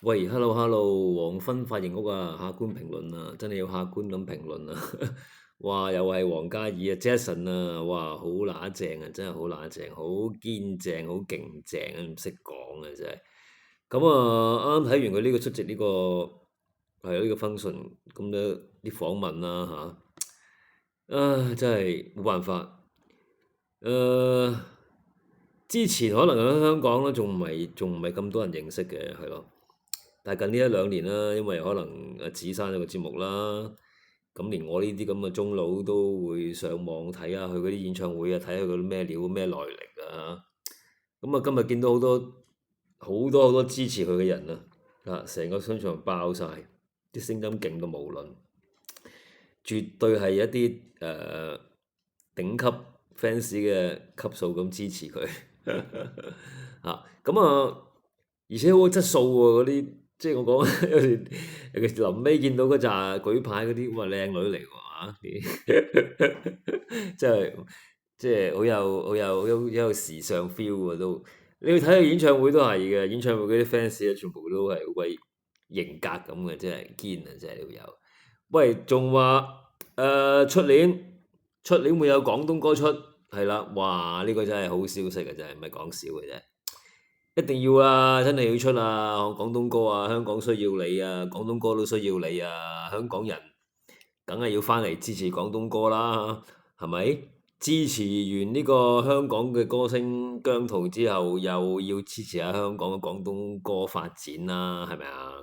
喂，hello hello，黃昏髮型屋啊，客觀評論啊，真係要客觀咁評論啊！哇，又係黃嘉怡啊，Jason 啊，哇，好乸正啊，真係好乸正，好堅正，好勁正啊，唔識講啊，真係。咁啊，啱啱睇完佢呢個出席呢個係呢個 function 咁多啲訪問啦嚇，真係冇辦法。誒、之前可能喺香港咧，仲唔係咁多人認識嘅，係咯。但係近呢一兩年啦，因為可能阿子珊有個節目啦，咁連我呢啲咁嘅中佬都會上網睇下佢嗰啲演唱會啊，睇下佢啲咩料咩來歷啊。咁啊，今日見到好多支持佢嘅人啊，成個商場爆晒，啲聲音勁到無論，絕對係一啲頂級 fans 嘅級數咁支持佢啊！咁啊，而且好有質素喎嗰啲，即係我講有時尤其臨尾見到嗰扎舉牌嗰啲，哇靚女嚟喎即係即係好有時尚 feel 喎都。你去睇下演唱會都係嘅，演唱會嗰啲 fans 咧全部都係好鬼型格咁嘅，真係堅啊！真係都有。喂，仲話出年會有廣東歌出，係啦，哇！呢個真係好消息啊，真係唔係講笑嘅啫，一定要啊，真係要出啊！廣東歌啊，香港需要你啊，廣東歌都需要你啊，香港人梗係要翻嚟支持廣東歌啦，係咪？支持完呢個香港嘅歌星姜濤之後，又要支持下香港嘅廣東歌發展啦，係咪啊？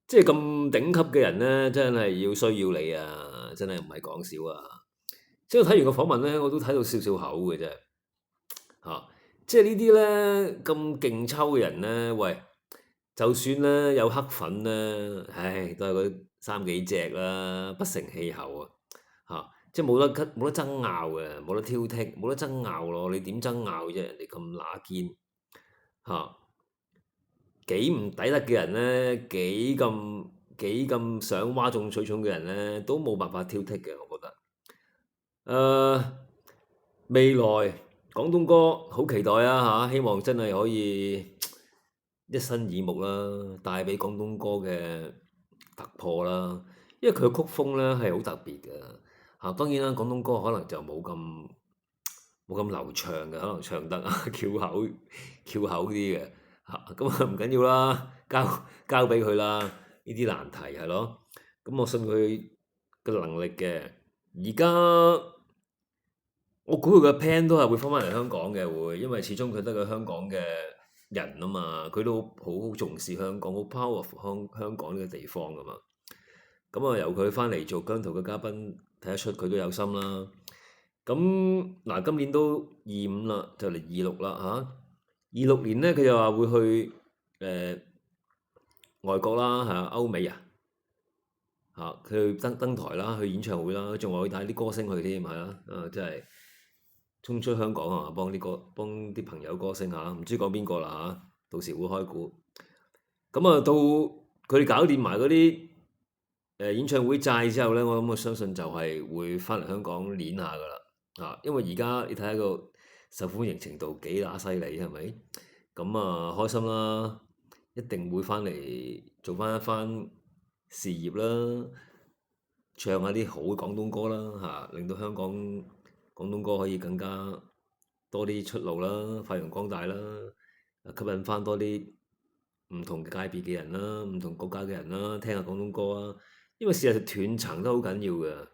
即係咁頂級嘅人呢，真係要需要你啊！真係唔係講笑啊！即係我睇完個訪問呢，我都睇到笑笑口嘅啫嚇。即係呢啲呢，咁勁抽嘅人呢，喂，就算呢有黑粉呢，唉，都係嗰三幾隻啦，不成氣候啊嚇！即係冇得爭拗嘅，冇得挑剔，冇得爭拗咯。你點爭拗啫？人哋咁乸堅嚇。幾唔抵得嘅人呢，幾咁想嘩眾取寵嘅人呢，都冇辦法挑剔嘅，我覺得。未來廣東歌好期待啊嚇，希望真係可以一新耳目啦，帶俾廣東歌嘅突破啦。因為佢嘅曲風呢係好特別嘅嚇，當然啦，廣東歌可能就冇咁流暢嘅，可能唱得翹口啲嘅嚇，咁啊唔緊要啦，交俾佢啦，呢啲難題係咯。咁我信佢嘅能力嘅。而家我估佢嘅 plan 都係會翻返嚟香港嘅會，因為始終佢得個香港嘅人啊嘛，佢都好重視香港，好 powerful 香港呢個地方噶嘛。咁啊，由佢翻嚟做姜濤嘅嘉賓，睇得出佢都有心啦。咁嗱，今年都25啦，就嚟26啦嚇。26年咧，佢又話會去外國啦嚇，歐美啊嚇，佢去登台啦，去演唱會啦，仲話會帶啲歌星去添，係啦，真係衝出香港啊，幫啲朋友歌星嚇，唔知講邊個啦嚇，到時會開估。咁啊，到佢哋搞掂埋嗰啲演唱會債之後咧，我相信就係會翻嚟香港練下噶啦嚇，因為而家你睇下個受歡迎程度幾乸犀利係咪？咁啊開心啦，一定會翻嚟做翻一番事業啦，唱下啲好嘅廣東歌啦嚇，令到香港廣東歌可以更加多啲出路啦，發揚光大啦，吸引翻多啲唔同嘅界別嘅人啦，唔同國家嘅人啦，聽下廣東歌啊！因為事實上斷層都好緊要嘅，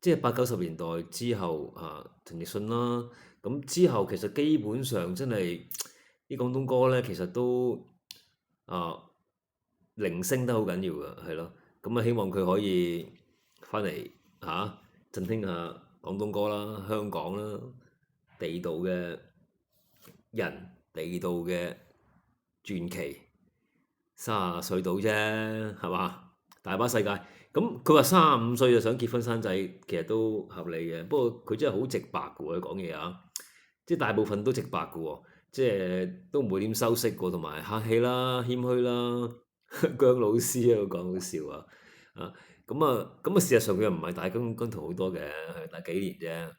即係80、90年代之後啊，陳奕迅啦，咁之後其實基本上真係啲廣東歌咧，其實都啊零星得好緊要嘅，係咯。咁啊，希望佢可以翻嚟振興下廣東歌啦、香港啦，地道嘅人、地道嘅傳奇，30歲到啫，係嘛？大把世界。咁佢話35歲就想結婚生仔，其實都合理嘅。不過佢真係好直白嘅喎，佢講嘢啊，即係大部分都直白嘅喎，即係都唔會點修飾過，同埋客氣啦、謙虛啦。姜老師喺度講好笑啊！咁啊，事實上佢又唔係大姜濤好多嘅，係大幾年啫。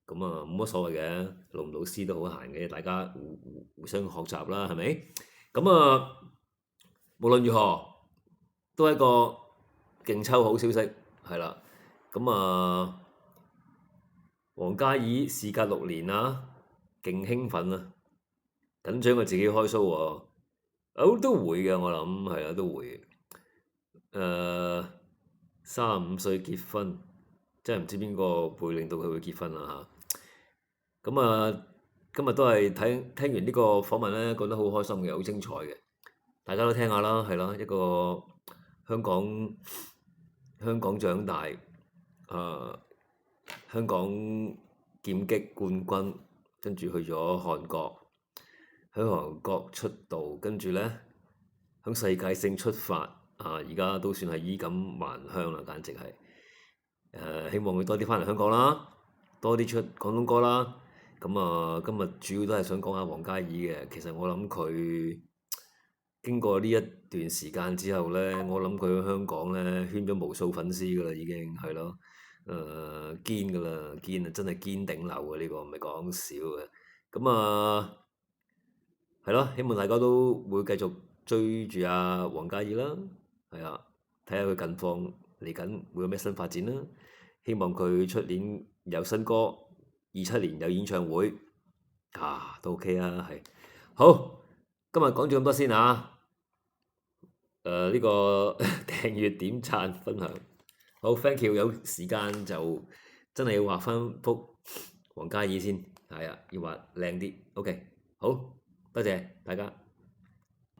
咁啊，冇乜所謂嘅，老唔老師都好閒嘅，大家互相學習啦，係咪？咁啊，無論如何，都係一個勁抽好消息，係啦。咁啊，王嘉爾事隔6年啊，勁興奮啊，緊張佢自己開 show 喎。都會嘅，我諗係啊，都會。35歲結婚，真係唔知邊個會令到佢會結婚啦嚇。咁啊，今日都係聽完呢個訪問咧，覺得好開心嘅，好精彩嘅。大家都聽下啦，係啦，一個香港長大，香港劍擊冠軍，跟住去咗韓國，喺韓國出道，跟住咧響世界性出發。而家都算係衣錦還鄉啦，簡直係。希望佢多啲翻嚟香港啦，多啲出廣東歌啦。咁啊，今日主要都係想講下王嘉爾嘅。其實我諗佢經過呢一段時間之後咧，我諗佢喺香港咧圈咗無數粉絲噶啦，已經係咯。堅噶啦，堅啊，真係堅頂流啊！呢個唔係講笑嘅。咁啊，係咯，希望大家都會繼續追住阿王嘉爾啦。係啊，睇下佢近況嚟緊會有咩新發展啦。希望佢出年有新歌，27年有演唱會都 OK 啊。係好，今日講咗咁多先啊。呢個訂閱、點讚、分享，好 thank you。有時間就真係要畫翻幅王嘉爾先，係啊，要畫靚啲。OK，好，多謝大家。